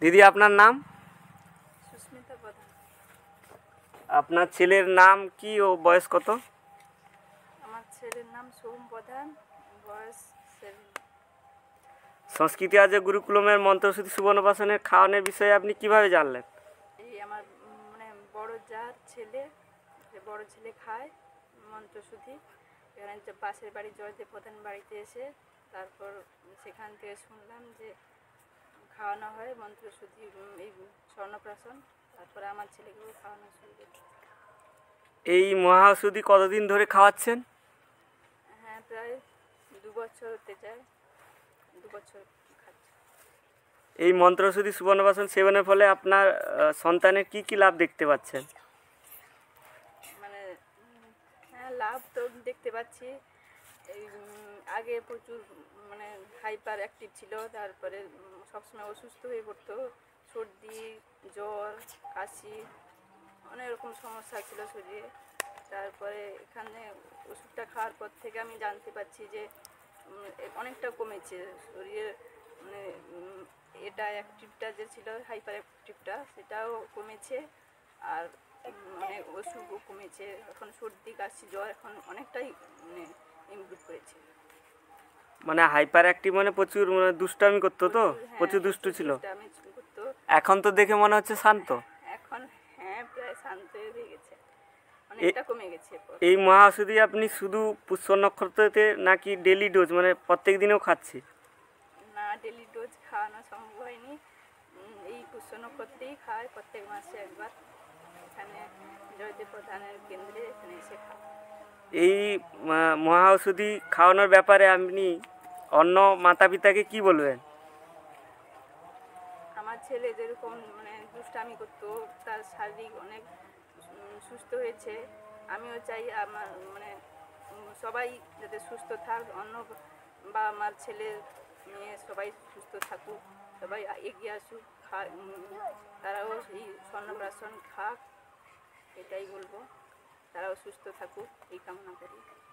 দিদি আপনার নাম? সুস্মিতা প্রধান। আপনার ছেলের নাম কি ও বয়স কত? আমার ছেলের নাম সোম প্রধান, বয়স 7। সংস্কৃতি আজ গুরুকুলমের মন্ত্রশুদ্ধি সুবর্ণপ্রাশনের খাওয়ানোর বিষয়ে আপনি কিভাবে জানলেন? এই আমার মানে বড় যার ছেলে, যে বড় ছেলে খায় মন্ত্রশুদ্ধি। এখানে যে পাশের বাড়ি জয়দেব প্রধান বাড়িতে এসে তারপর সেখান থেকে শুনলাম যে খাওয়ানো হয় মন্ত্রশুদ্ধি, এই স্বর্ণপ্রাশন। তারপরে আমার ছেলেকেও খাওয়ানো শুরু করি। এই মহাঔষধি কতদিন ধরে খাওয়াচ্ছেন? হ্যাঁ, প্রায় 2 বছর হতে যায়, 2 বছর খাচ্ছি। এই মন্ত্রশুদ্ধি সুবর্ণপ্রাশন সেবনের ফলে আপনার সন্তানের কি কি লাভ দেখতে পাচ্ছেন? মানে হ্যাঁ, লাভ তো দেখতে পাচ্ছি। এই আগে প্রচুর মানে হাইপার অ্যাক্টিভ ছিল, তারপরে সবসময় অসুস্থ হয়ে পড়তো, সর্দি, জ্বর, কাশি, অনেক রকম সমস্যা ছিল শরীরে। তারপরে এখানে ওষুধটা খাওয়ার পর থেকে আমি জানতে পারছি যে অনেকটা কমেছে শরীরে। মানে এটা অ্যাক্টিভটা যে ছিল, হাইপার অ্যাক্টিভটা, সেটাও কমেছে। আর মানে অসুখও কমেছে। এখন সর্দি, কাশি, জ্বর এখন অনেকটাই মানে ইমপ্রুভ করেছে। মানে হাইপার অ্যাক্টিভ মানে প্রচুর মানে দুষ্টামি করতো তো? হ্যাঁ, প্রচুর দুষ্টু ছিল। দুষ্টামি করতো। এখন তো দেখে মনে হচ্ছে শান্ত। এখন হ্যাঁ, প্রায় শান্ত হয়ে গেছে, অনেকটা কমে গেছে। এই মহাঔষধি আপনি শুধু পুষ্য নক্ষত্রতে নাকি ডেলি ডোজ মানে প্রত্যেক দিনেও খাচ্ছি? না, ডেলি ডোজ খাওয়ানো সম্ভব হয়নি। এই পুষ্য নক্ষত্রেই খায় প্রত্যেক মাসে একবার। এখানে জয়দেব প্রধানের কেন্দ্রে এখানে এসে খাওয়া। এই মহাঔষধি খাওয়ানোর ব্যাপারে আপনি অন্য মাতা পিতাকে কি বলবেন? আমার ছেলে যেরকম মানে দুষ্টামি করতো, তার শারীরিক অনেক সুস্থ হয়েছে। আমিও চাই আমার মানে সবাই যাতে সুস্থ থাক, অন্য বা আমার ছেলে মেয়ে সবাই সুস্থ থাকুক, সবাই এগিয়ে আসুক, তারাও এই স্বর্ণপ্রাশন খাক, এটাই বলবো। তারাও সুস্থ থাকুক, এই কামনা করি।